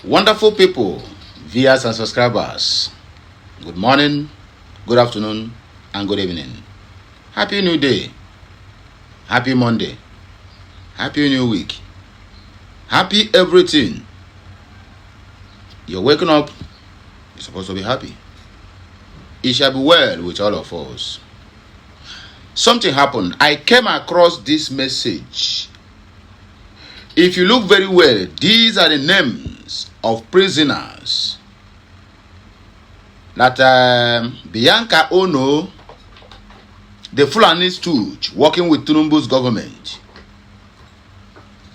Wonderful people, viewers and subscribers, good morning, good afternoon, and good evening. Happy New Day, happy Monday, happy New Week, happy everything. You're waking up, you're supposed to be happy. It shall be well with all of us. Something happened. I came across this message. If you look very well, these are the names of prisoners that Bianca Onoh, the Fulani stooge working with Tinubu's government,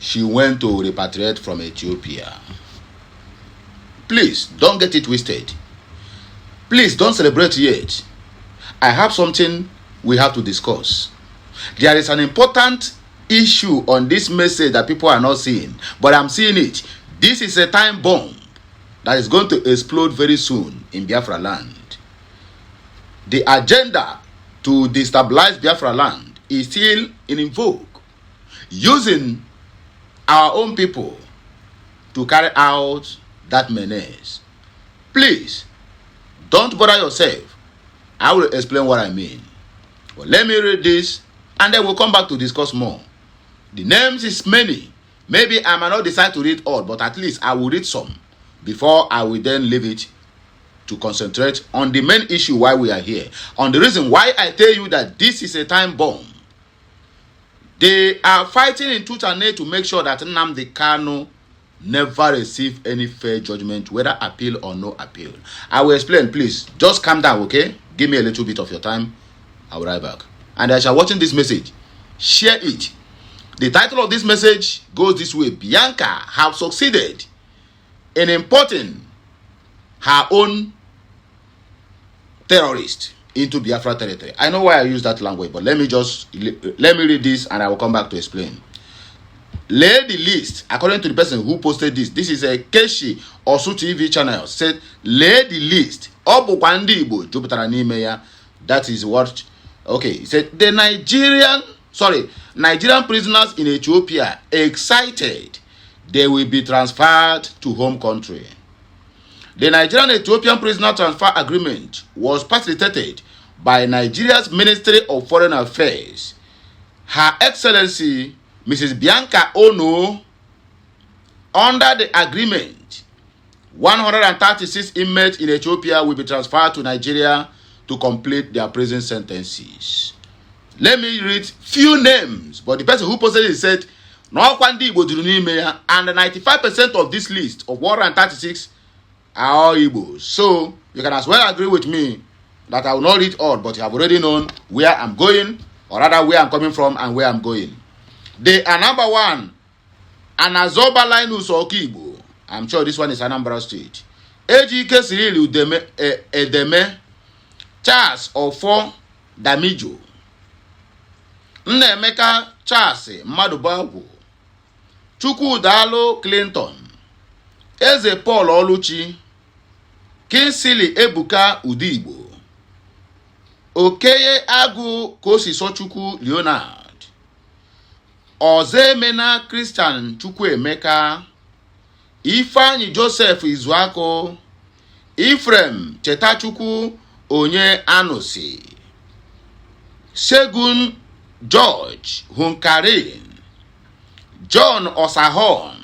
she went to repatriate from Ethiopia. Please don't get it twisted. Please don't celebrate yet. I have something we have to discuss. There is an important issue on this message that people are not seeing, but I'm seeing it. This is a time bomb that is going to explode very soon in Biafra land. The agenda to destabilize Biafra land is still in vogue, using our own people to carry out that menace. Please don't bother yourself. I will explain what I mean. But let me read this and then we'll come back to discuss more. The names is many. Maybe I might not decide to read all, but at least I will read some before I will then leave it to concentrate on the main issue why we are here. On the reason why I tell you that this is a time bomb. They are fighting in tooth and nail to make sure that Nnamdi Kanu never receive any fair judgment, whether appeal or no appeal. I will explain, please. Just calm down, okay? Give me a little bit of your time. I will write back. And as you are watching this message, share it. The title of this message goes this way: Bianca have succeeded in importing her own terrorist into Biafra territory. I know why I use that language, but let me read this and I will come back to explain. Lay the list, according to the person who posted this. This is a Keshi Osu TV channel. Said, lay the list. Ndigbo juputara n'ime ya. That is what. Okay, he said the Nigerian prisoners in Ethiopia excited they will be transferred to home country. The Nigerian-Ethiopian prisoner transfer agreement was facilitated by Nigeria's Ministry of Foreign Affairs. Her Excellency Mrs. Bianca Onoh. Under the agreement, 136 inmates in Ethiopia will be transferred to Nigeria to complete their prison sentences. Let me read few names, but the person who posted it said, and 95% of this list of 136 are all Igbos. So you can as well agree with me that I will not read all, but you have already known where I'm going, or rather where I'm coming from and where I'm going. They are number one, Anazoba Linus Okigbo. I'm sure this one is Anambra State. Ejike Cyril Edeme, Charles Ofo Damijo, Nnemeka Charles Madubagwu, Chukwudalo Clinton, Eze Paul Oluchi, Kinsili Ebuka Udigbo, Okeye Agu Kosisochukwu Leonard, Ozemena Christian Chukwuemeka, Ifeanyi Joseph Izuako, Ephraim Chetachukwu Onye Anosi, Segun George Hunkarin, John Osahon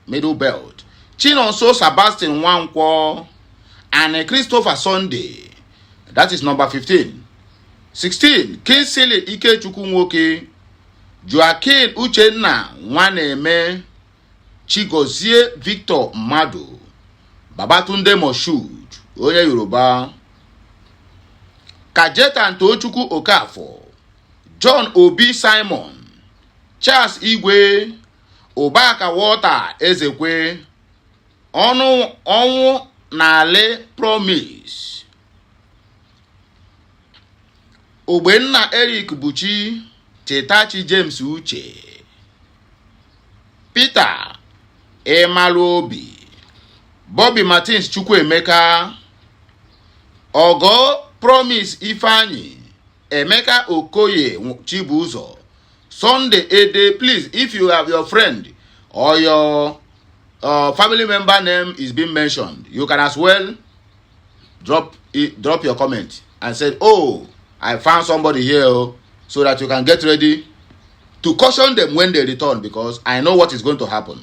Middle Belt, Chinonso Sebastian Nwankwo, and Christopher Sunday. That is number 15. 16. Kinsili Ikechukwu Nwoke, Joaquin Uchenna Nwaneme, Chigozie Victor Madu, Babatunde Moshood onye Yoruba, Kajeta Tochukwu Okafor, John Obi Simon, Charles Igwe, Obaka Walter Ezekwe, Ọnwụ Nale Promise, Ogbenna Eric Buchi, Chetachi James Uche, Peter Emalobi, Bobby Martins Chukwuemeka, Ogo Promise Ifeanyi, Emeka Okoye Chibuzo, Sunday Ede. Please, if you have your friend or your family member name is being mentioned, you can as well drop your comment and say, oh, I found somebody here, so that you can get ready to caution them when they return, because I know what is going to happen.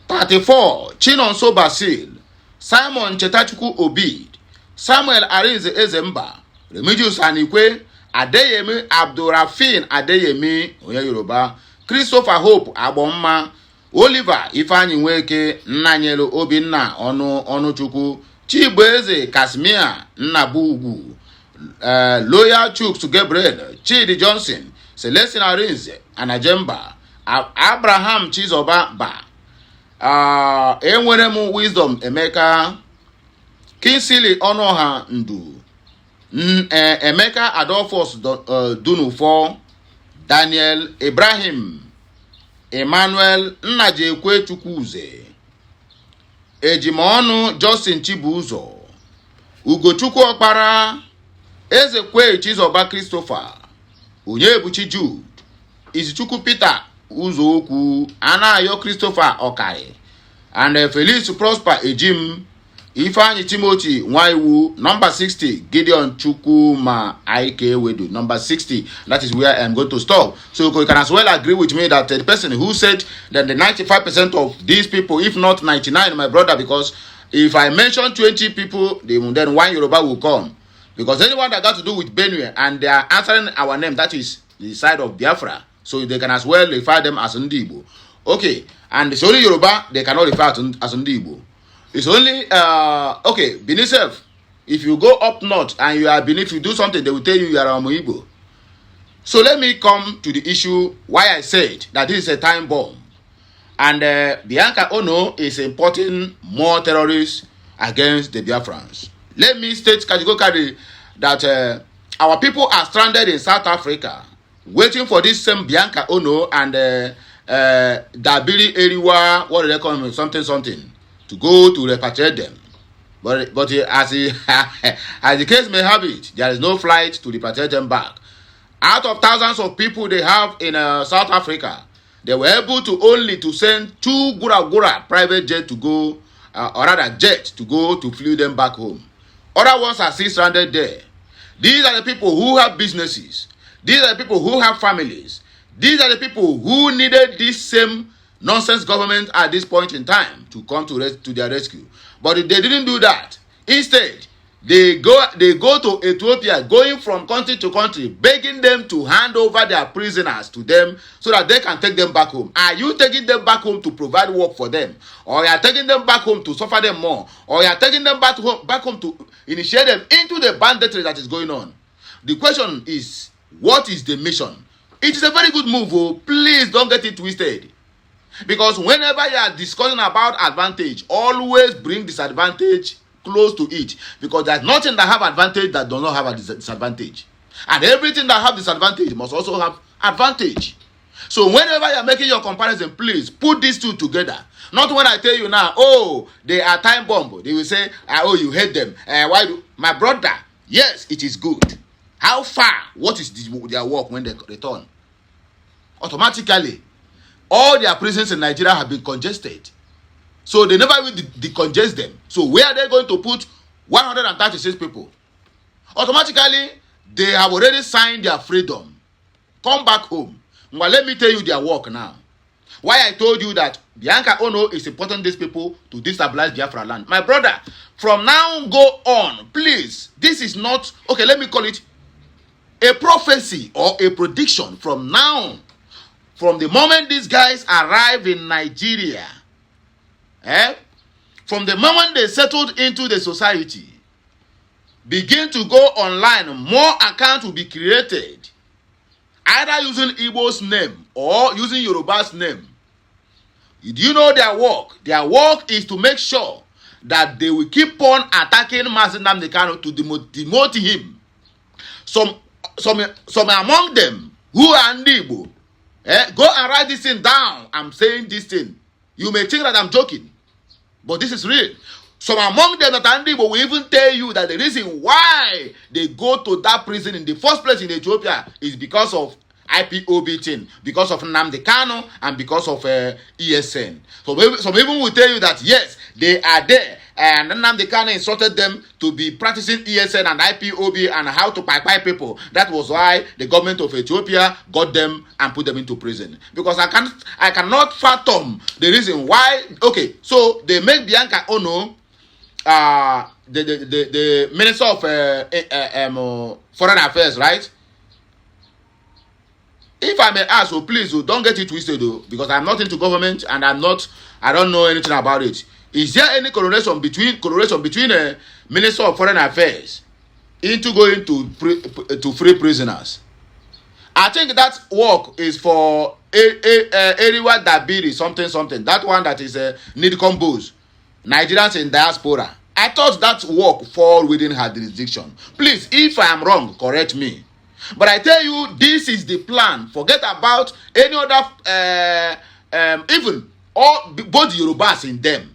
34. Chinonso Basil, Simon Chetachukwu Obid, Samuel Arinze Ezemba, Remigius Anikwe, Adeyemi Abdurrafin Adeyemi, Onye Yoruba, Christopher Hope Abomma, Oliver Ifeanyi Nweke, Nnanyelu Obinna Onochukwu, Chibueze Kasmia Nnabugwu, Loyal Chuks Gabriel, Chidi Johnson, Celestine Arinze Anajemba, Abraham Chizoba Ba, Enweremu Wisdom Emeka, Kinsili Onoha Ndu, Emeka Adolphus Dunufo, Daniel Ibrahim, Emmanuel Nnajekwe Chukwuze, Ejimonu Justin Chibuzo, Ugochukwu Okpara, Ezekwe Chizoba Christopher, Onyebuchi Jude, Izichukwu Peter Uzookwu, Anayo Christopher Okai, and Felix Prosper Ejim, Ifeanyi Timothy Nwaiwu, number 60, Gideon Chukwuma Aike Wedu, number 60. That is where I'm going to stop. So you can as well agree with me that the person who said that the 95% of these people, if not 99, my brother, because if I mention 20 people, then one Yoruba will come. Because anyone that got to do with Benue and they are answering our name, that is the side of Biafra. So they can as well refer them as Ndigbo. Okay, and it's only Yoruba, they cannot refer to as Ndigbo. It's only, okay, Benin self. If you go up north and you are Benin, if you do something, they will tell you are Umuigbo. So let me come to the issue why I said that this is a time bomb. And Bianca Onoh is importing more terrorists against the Biafrans. Let me state categorically that our people are stranded in South Africa, waiting for this same Bianca Onoh and Dabiri Eriwa, what do they call them, something, to go to repatriate them. But as the case may have it, there is no flight to repatriate them back. Out of thousands of people they have in South Africa, they were able to only to send 2 Gura private jet to go, or rather jet to go to fly them back home. Other ones are still stranded there. These are the people who have businesses. These are the people who have families. These are the people who needed this same nonsense government at this point in time to come to their rescue. But they didn't do that. Instead, they go to Ethiopia, going from country to country, begging them to hand over their prisoners to them so that they can take them back home. Are you taking them back home to provide work for them? Or you are taking them back home to suffer them more? Or you are taking them back home to initiate them into the banditry that is going on? The question is, what is the mission? It is a very good move. Oh, please don't get it twisted. Because whenever you are discussing about advantage, always bring disadvantage close to it, because there's nothing that have advantage that does not have a disadvantage, and everything that have disadvantage must also have advantage. So whenever you're making your comparison, please put these two together. Not when I tell you now, oh, they are time bomb, they will say, oh, you hate them, why do my brother? Yes, it is good. How far? What is their work when they return? Automatically all their prisons in Nigeria have been congested. So they never will decongest them. So where are they going to put 136 people? Automatically, they have already signed their freedom. Come back home. Well, let me tell you their work now. Why I told you that Bianca Onoh is importing these people to destabilize Biafra land. My brother, from now go on, please, this is not, okay, let me call it a prophecy or a prediction from now. From the moment these guys arrive in Nigeria, from the moment they settled into the society, begin to go online, more accounts will be created, either using Igbo's name or using Yoruba's name. Do you know their work? Their work is to make sure that they will keep on attacking Mazi Nnamdi Kanu to demote him. Some among them who are Ndigbo, go and write this thing down. I'm saying this thing. You may think that I'm joking, but this is real. Some among them that are Ndigbo will even tell you that the reason why they go to that prison in the first place in Ethiopia is because of IPOB thing because of Nnamdi Kanu and because of ESN. So some people will tell you that yes, they are there, and Nnamdi Kanu instructed them to be practicing ESN and IPOB and how to buy people. That was why the government of Ethiopia got them and put them into prison. Because I cannot fathom the reason why. Okay, so they make Bianca Onoh the Minister of Foreign Affairs, right? If I may ask, so please don't get it twisted though, because I'm not into government and I don't know anything about it. Is there any correlation between a Minister of Foreign Affairs into going to free prisoners? I think that work is for Eriwa Dabiri something. That one that is need combos. Nigerians in diaspora. I thought that work fall within her jurisdiction. Please, if I am wrong, correct me. But I tell you, this is the plan. Forget about any other, even both the Yorubas in them.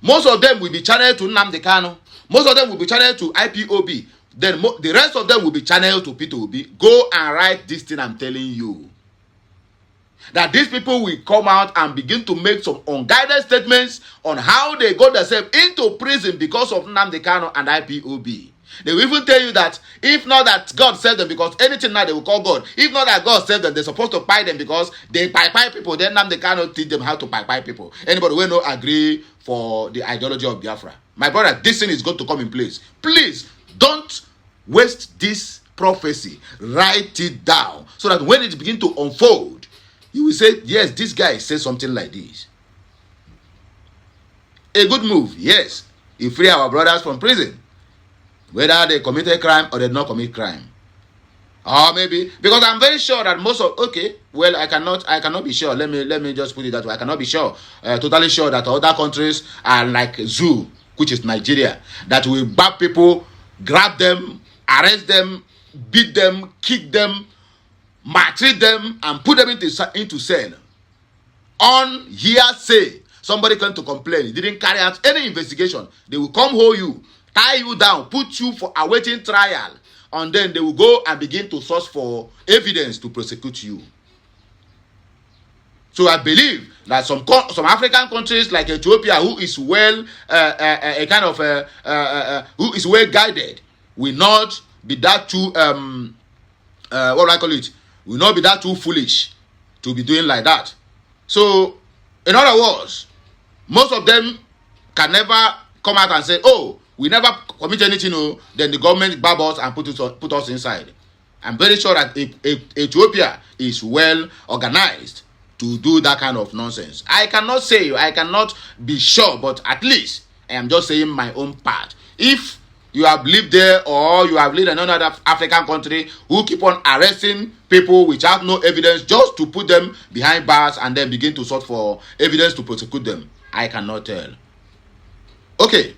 Most of them will be channeled to Nnamdi Kanu. Most of them will be channeled to IPOB. Then the rest of them will be channeled to P2B. Go and write this thing I'm telling you. That these people will come out and begin to make some unguided statements on how they got themselves into prison because of Nnamdi Kanu and IPOB. They will even tell you that if not that God saved them, because anything now they will call God. If not that God saved them, they're supposed to buy them because they buy people. Then Nnamdi Kanu teach them how to buy people. Anybody will not agree for the ideology of Biafra. My brother, this thing is going to come in place. Please don't waste this prophecy. Write it down so that when it begins to unfold, you will say, yes, this guy says something like this. A good move, yes. You free our brothers from prison. Whether they committed crime or they did not commit crime. Or maybe, because I'm very sure that most of, okay, well, I cannot be sure. Let me just put it that way. I cannot be sure, totally sure that other countries are like Zoo, which is Nigeria, that will bag people, grab them, arrest them, beat them, kick them, maltreat them, and put them into cell. On hearsay, somebody came to complain. He didn't carry out any investigation. They will come hold you, tie you down, put you for awaiting trial, and then they will go and begin to source for evidence to prosecute you. So I believe that some African countries like Ethiopia, who is well who is well guided, will not be that too what do I call it? Will not be that too foolish to be doing like that. So, in other words, most of them can never come out and say, "Oh, we never commit anything." No, then the government bab us and put us inside. I'm very sure that Ethiopia is well organized to do that kind of nonsense. I cannot be sure, but at least I am just saying my own part. If you have lived there or you have lived in another African country who keep on arresting people which have no evidence just to put them behind bars and then begin to search for evidence to prosecute them, I cannot tell. Okay,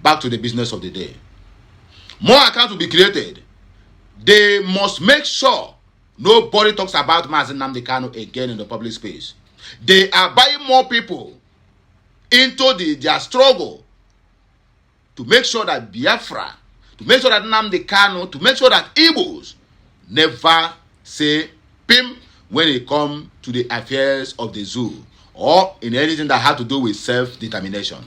back to the business of the day. More accounts will be created. They must make sure nobody talks about Mazi Nnamdi Kanu again in the public space. They are buying more people into their struggle to make sure that Biafra, to make sure that Nnamdi Kanu, to make sure that Igbos never say pim when it comes to the affairs of the zoo or in anything that has to do with self-determination.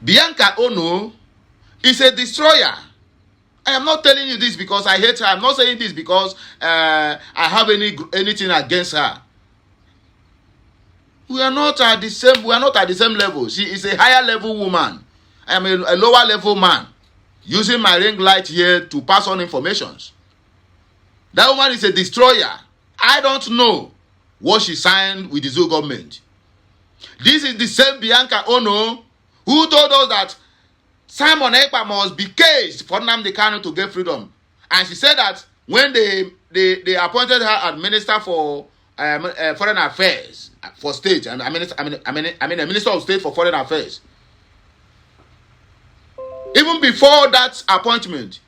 Bianca Onoh is a destroyer. I am not telling you this because I hate her. I'm not saying this because I have anything against her. We are not at the same level. She is a higher level woman. I am a lower level man using my ring light here to pass on informations. That woman is a destroyer. I don't know what she signed with the Zoo government. This is the same Bianca Onoh who told us that Simon Ekpa must be caged for Nnamdi Kanu to get freedom. And she said that when they appointed her as Minister for Foreign Affairs for State, and a Minister of State for Foreign Affairs. Even before that appointment,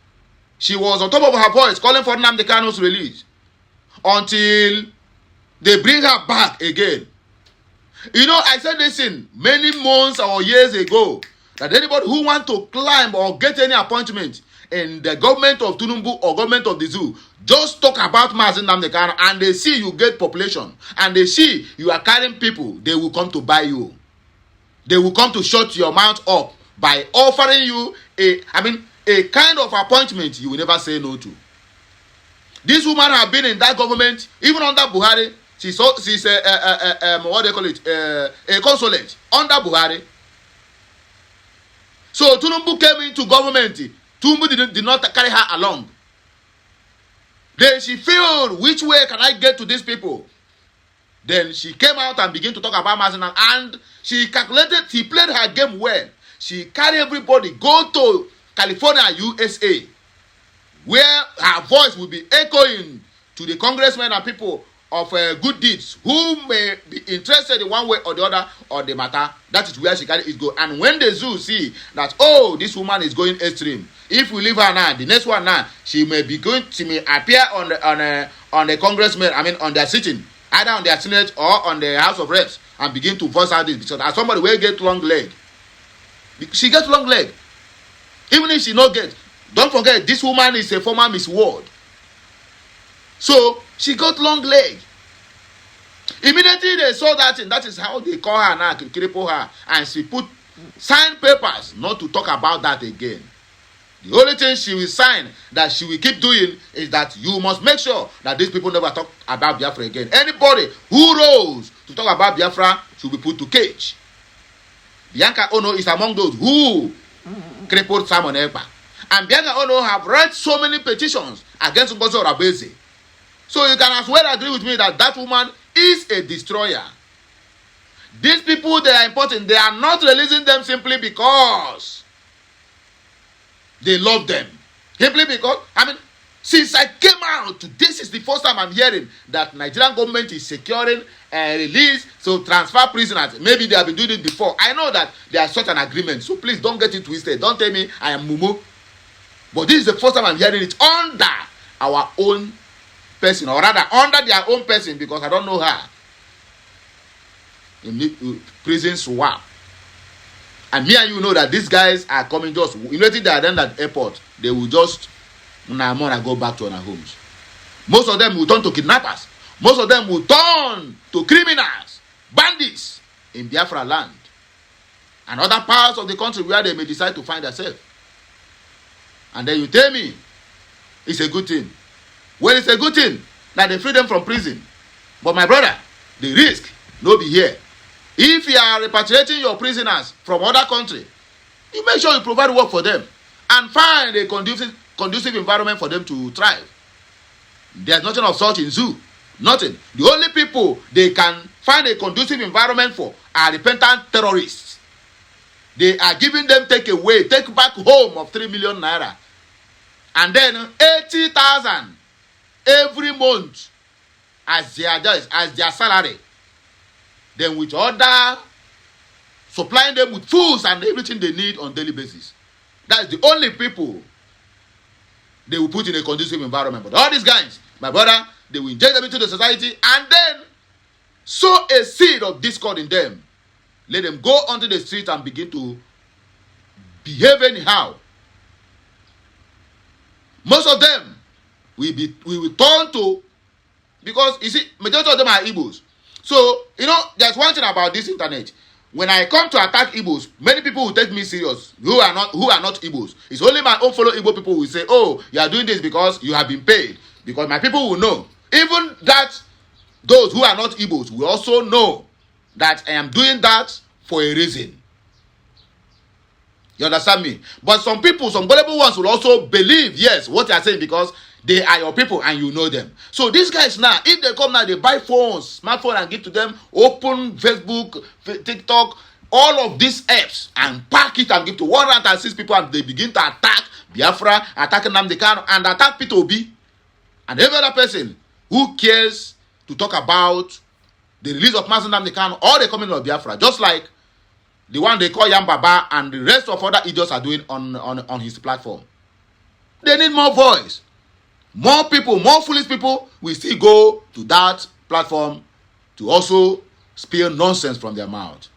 she was on top of her voice calling for Nnamdi Kanu's release until they bring her back again. You know, I said this in many months or years ago that anybody who want to climb or get any appointment in the government of Tinubu or government of the zoo, just talk about Mazi Nnamdi Kanu and they see you get population and they see you are carrying people, they will come to buy you. They will come to shut your mouth up by offering you a kind of appointment you will never say no to. This woman has been in that government, even under Buhari. She's what they call it, a consulate under Buhari. So Tinubu came into government. Tinubu did not carry her along. Then she felt, which way can I get to these people? Then she came out and began to talk about Mazi, and she calculated, she played her game well. She carried everybody, go to California, USA, where her voice will be echoing to the congressmen and people of good deeds who may be interested in one way or the other or the matter. That is where she carried it go. And when the zoo see that, oh, this woman is going extreme, if we leave her now, the next one now, she may appear on the congressmen, on their sitting, either on their Senate or on the House of Reps, and begin to voice out this. Because as somebody will get long leg, she gets long leg. Even if she not get, don't forget, this woman is a former Miss World. So she got long leg. Immediately they saw that, and that is how they call her now, cripple her, and she put signed papers not to talk about that again. The only thing she will sign that she will keep doing is that you must make sure that these people never talk about Biafra again. Anybody who rose to talk about Biafra should be put to cage. Bianca Onoh is among those who crippled Simon Ekpa. And Bianca Onoh have read so many petitions against Ngozi Oraveze. So you can as well agree with me that that woman is a destroyer. These people, they are important. They are not releasing them simply because they love them. Simply because, since I came out, this is the first time I'm hearing that Nigerian government is securing a release, so transfer prisoners. Maybe they have been doing it before. I know that there is such an agreement. So please don't get it twisted. Don't tell me I am Mumu. But this is the first time I'm hearing it under our own person, or rather under their own person, because I don't know her. In prison swap. And me and you know that these guys are coming just immediately they are done at the airport. They will just go back to their homes. Most of them will turn to kidnappers. Most of them will turn to criminals, bandits in Biafra land and other parts of the country where they may decide to find themselves. And then you tell me it's a good thing. Well, it's a good thing that they free them from prison. But my brother, the risk no be here. If you are repatriating your prisoners from other country, you make sure you provide work for them and find a conducive environment for them to thrive. There's nothing of such in zoo. Nothing. The only people they can find a conducive environment for are repentant terrorists. They are giving them take back home of 3 million naira. And then 80,000 every month as their salary. Then with other supplying them with foods and everything they need on daily basis. That's the only people they will put in a conducive environment. But all these guys, my brother, they will inject them into the society and then sow a seed of discord in them. Let them go onto the street and begin to behave anyhow. Most of them will turn to, because you see, majority of them are Igbos. So, there's one thing about this internet. When I come to attack Igbos, many people will take me serious who are not Igbos. It's only my own fellow Igbo people who will say, oh, you are doing this because you have been paid. Because my people will know. Even that those who are not Igbos will also know that I am doing that for a reason. You understand me? But some people, some gullible ones will also believe, yes, what you are saying because they are your people and you know them. So these guys now, if they come now, they buy phones, smartphone and give to them, open Facebook, TikTok, all of these apps and pack it and give to 106 people and they begin to attack Biafra, attack Nnamdi Kanu and attack P2B and every other person who cares to talk about the release of Mazi Nnamdi Kanu or the coming of Biafra, just like the one they call Yam Baba and the rest of other idiots are doing on his platform. They need more voice. More people, more foolish people will still go to that platform to also spill nonsense from their mouth.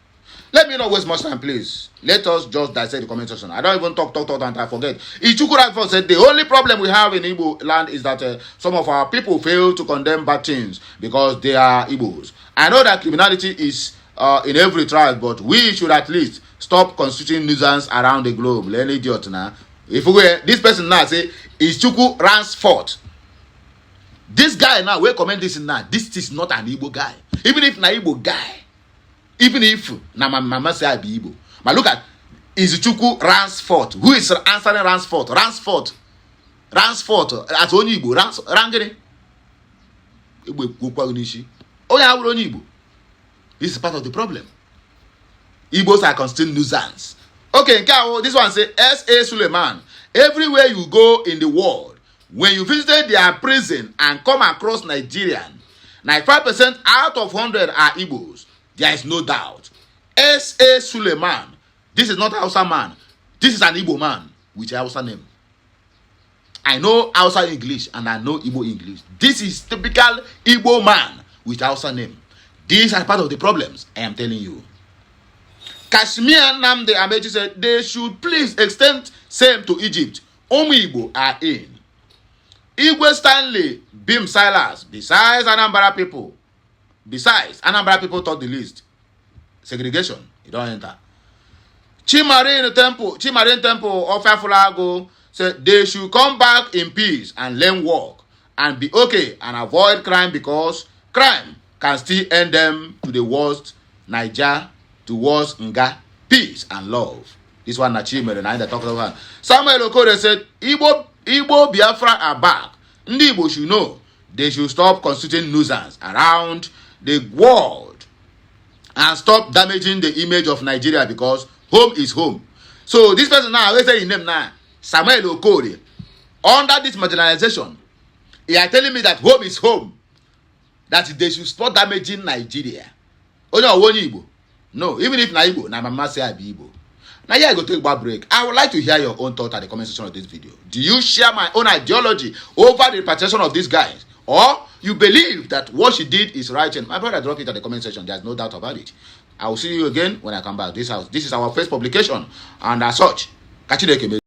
Let me not waste much time, please. Let us just dissect the comment section. I don't even talk, and I forget. Ichukwu said the only problem we have in Igbo land is that some of our people fail to condemn bad things because they are Igbos. I know that criminality is in every tribe, but we should at least stop constituting nuisance around the globe. Let idiot now. If we this person now say Ichukwu runs forth. This guy now, we comment this now. This is not an Igbo guy. Even if na Igbo guy. Even if na mama say I be Igbo. But look at Izuchukwu Ransford. Who is answering Ransford? Ransford as only Igbo. Rangere. Igbo gukwa unishi. Oh yeah, only Igbo. This is part of the problem. Igbos are constituting nuisance. Okay, this one say S.A. Suleiman. Everywhere you go in the world, when you visited their prison and come across Nigerian, 95% out of 100 are Igbos. There is no doubt. S.A. Suleiman. This is not Hausa man. This is an Igbo man with a Hausa name. I know Hausa English and I know Igbo English. This is typical Igbo man with Hausa name. These are part of the problems, I am telling you. Kashmir Namde Amechi said they should please extend same to Egypt. Umuigbo are in. Igwe Stanley, Bim Silas, besides Anambra people taught the list. Segregation, you don't enter. Chimarine Temple of Afulago said they should come back in peace and learn work and be okay and avoid crime because crime can still end them to the worst Niger, towards Nga, peace and love. This one Nachimere and I talk about. Samuel Okode said Igbo Biafra are back. Ndigbo should know they should stop constituting nuisance around the world and stop damaging the image of Nigeria because home is home. So this person now, let's say his name now, Samuel Okode, under this marginalization, he are telling me that home is home, that they should stop damaging Nigeria. Oh no, one Igbo. No, even if na Igbo, na mama say I be Igbo. Now here I go take a break. I would like to hear your own thought at the comment section of this video. Do you share my own ideology over the reputation of these guys? Or you believe that what she did is right? And my brother, drop it at the comment section. There's no doubt about it. I will see you again when I come back. This is our first publication. And as such, catch you later.